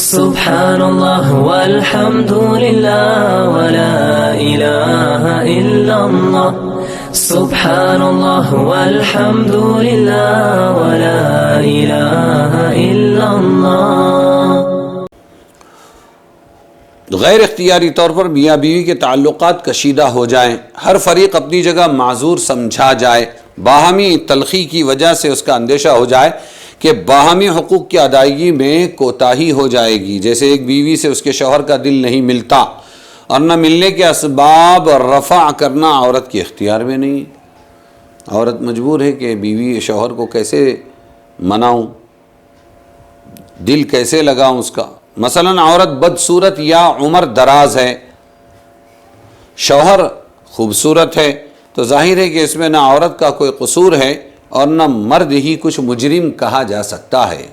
سبحان اللہ والحمد للہ ولا الہ الا اللہ سبحان اللہ والحمد للہ ولا الہ الا اللہ۔ غیر اختیاری طور پر میاں بیوی کے تعلقات کشیدہ ہو جائیں، ہر فریق اپنی جگہ معذور سمجھا جائے، باہمی تلخی کی وجہ سے اس کا اندیشہ ہو جائے کہ باہمی حقوق کی ادائیگی میں کوتاہی ہو جائے گی، جیسے ایک بیوی سے اس کے شوہر کا دل نہیں ملتا اور نہ ملنے کے اسباب رفع کرنا عورت کے اختیار میں نہیں۔ عورت مجبور ہے کہ بیوی شوہر کو کیسے مناؤں، دل کیسے لگاؤں اس کا۔ مثلا عورت بدصورت یا عمر دراز ہے، شوہر خوبصورت ہے، تو ظاہر ہے کہ اس میں نہ عورت کا کوئی قصور ہے اور نہ مرد ہی کچھ مجرم کہا جا سکتا ہے۔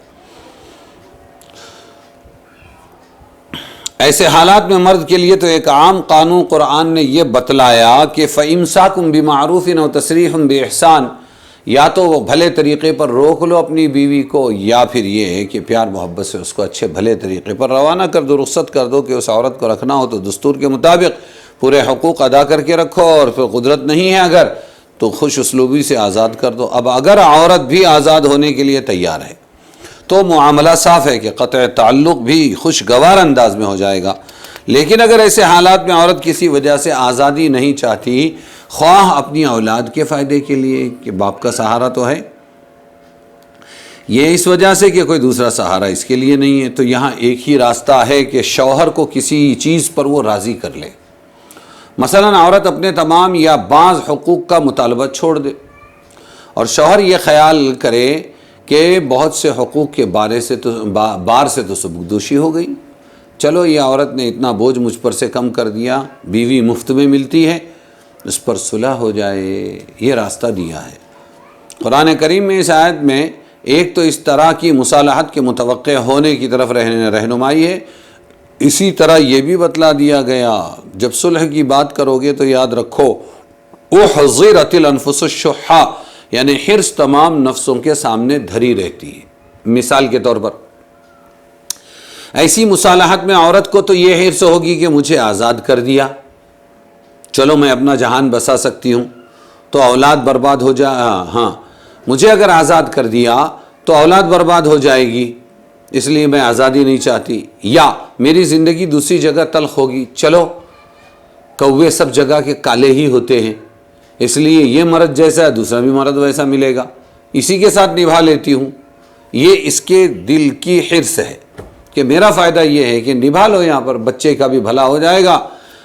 ایسے حالات میں مرد کے لیے تو ایک عام قانون قرآن نے یہ بتلایا کہ فَإِمْسَاكُمْ بِمَعْرُوفٍ أَوْ تَسْرِيحٌ بِإِحْسَانٍ، یا تو وہ بھلے طریقے پر روک لو اپنی بیوی کو، یا پھر یہ ہے کہ پیار محبت سے اس کو اچھے بھلے طریقے پر روانہ کر دو، رخصت کر دو کہ اس عورت کو رکھنا ہو تو دستور کے مطابق پورے حقوق ادا کر کے رکھو، اور پھر قدرت نہیں ہے اگر تو خوش اسلوبی سے آزاد کر دو۔ اب اگر عورت بھی آزاد ہونے کے لیے تیار ہے تو معاملہ صاف ہے کہ قطع تعلق بھی خوشگوار انداز میں ہو جائے گا، لیکن اگر ایسے حالات میں عورت کسی وجہ سے آزادی نہیں چاہتی، خواہ اپنی اولاد کے فائدے کے لیے کہ باپ کا سہارا تو ہے، یہ اس وجہ سے کہ کوئی دوسرا سہارا اس کے لیے نہیں ہے، تو یہاں ایک ہی راستہ ہے کہ شوہر کو کسی چیز پر وہ راضی کر لے۔ مثلا عورت اپنے تمام یا بعض حقوق کا مطالبہ چھوڑ دے اور شوہر یہ خیال کرے کہ بہت سے حقوق کے بار سے تو سبکدوشی ہو گئی، چلو یہ عورت نے اتنا بوجھ مجھ پر سے کم کر دیا، بیوی مفت میں ملتی ہے، اس پر صلح ہو جائے، یہ راستہ دیا ہے۔ قرآن کریم میں اس آیت میں ایک تو اس طرح کی مصالحت کے متوقع ہونے کی طرف رہنمائی ہے، اسی طرح یہ بھی بتلا دیا گیا جب صلح کی بات کرو گے تو یاد رکھو احضرت الانفس الشح، یعنی حرص تمام نفسوں کے سامنے دھری رہتی ہے۔ مثال کے طور پر ایسی مصالحت میں عورت کو تو یہ حرص ہوگی کہ مجھے آزاد کر دیا، چلو میں اپنا جہان بسا سکتی ہوں، تو اولاد برباد ہو جائے، مجھے اگر آزاد کر دیا تو اولاد برباد ہو جائے گی، اس لیے میں آزادی نہیں چاہتی، یا میری زندگی دوسری جگہ تلخ ہوگی، چلو کوے سب جگہ کے کالے ہی ہوتے ہیں، اس لیے یہ مرد جیسا ہے دوسرا بھی مرد ویسا ملے گا، اسی کے ساتھ نبھا لیتی ہوں۔ یہ اس کے دل کی حرص ہے کہ میرا فائدہ یہ ہے کہ نبھا لو، یہاں پر بچے کا بھی بھلا ہو جائے گا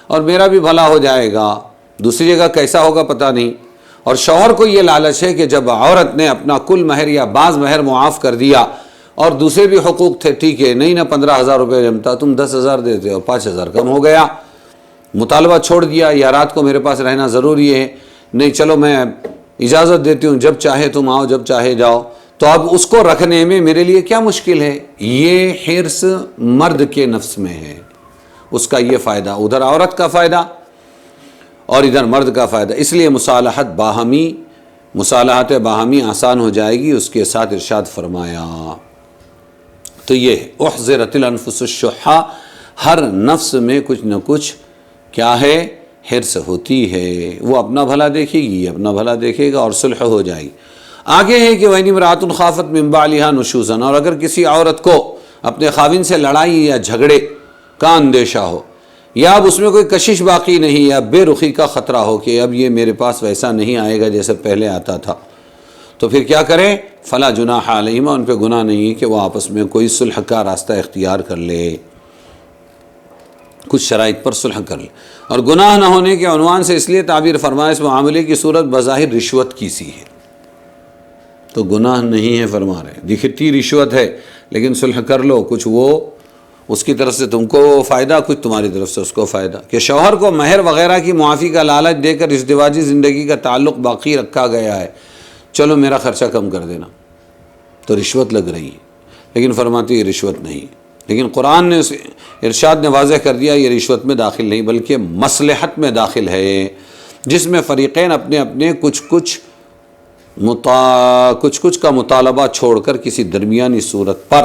اور میرا بھی بھلا ہو جائے گا، دوسری جگہ کیسا ہوگا پتہ نہیں۔ اور شوہر کو یہ لالچ ہے کہ جب عورت نے اپنا کل مہر یا بعض مہر معاف کر دیا اور دوسرے بھی حقوق تھے، ٹھیک ہے نہیں نہ 15,000 روپے جمتا، تم 10,000 دیتے ہو، 5,000 کم ہو گیا، مطالبہ چھوڑ دیا، یا رات کو میرے پاس رہنا ضروری ہے، نہیں چلو میں اجازت دیتی ہوں، جب چاہے تم آؤ جب چاہے جاؤ، تو اب اس کو رکھنے میں میرے لیے کیا مشکل ہے؟ یہ حرص مرد کے نفس میں ہے، اس کا یہ فائدہ، ادھر عورت کا فائدہ اور ادھر مرد کا فائدہ، اس لیے مصالحت باہمی آسان ہو جائے گی۔ اس کے ساتھ ارشاد فرمایا تو یہ احضرت الانفس الشح، ہر نفس میں کچھ نہ کچھ کیا ہے؟ حرص ہوتی ہے، وہ اپنا بھلا دیکھے گی، اپنا بھلا دیکھے گا اور صلح ہو جائے گی۔ آگے ہے کہ وَإِنِ امْرَأَةٌ خَافَتْ مِنْ بَعْلِهَا نُشُوزًا، اور اگر کسی عورت کو اپنے خاوند سے لڑائی یا جھگڑے کا اندیشہ ہو، یا اب اس میں کوئی کشش باقی نہیں، یا بے رخی کا خطرہ ہو کہ اب یہ میرے پاس ویسا نہیں آئے گا جیسے پہلے آتا تھا، تو پھر کیا کریں؟ فَلَا جُنَاحَ عَلَيْهِمَا، ان پہ گناہ نہیں ہے کہ وہ آپس میں کوئی صلح کا راستہ اختیار کر لے، کچھ شرائط پر صلح کر لے۔ اور گناہ نہ ہونے کے عنوان سے اس لیے تعبیر فرمایا اس معاملے کی صورت بظاہر رشوت کی سی ہے، تو گناہ نہیں ہے فرما رہے، دکھتی رشوت ہے لیکن صلح کر لو، کچھ وہ اس کی طرف سے تم کو فائدہ، کچھ تمہاری طرف سے اس کو فائدہ، کہ شوہر کو مہر وغیرہ کی معافی کا لالچ دے کر ازدواجی زندگی کا تعلق باقی رکھا گیا ہے، چلو میرا خرچہ کم کر دینا، تو رشوت لگ رہی ہے، لیکن فرماتی یہ رشوت نہیں، لیکن قرآن نے ارشاد نے واضح کر دیا یہ رشوت میں داخل نہیں بلکہ مصلحت میں داخل ہے، جس میں فریقین اپنے اپنے کچھ کچھ کا مطالبہ چھوڑ کر کسی درمیانی صورت پر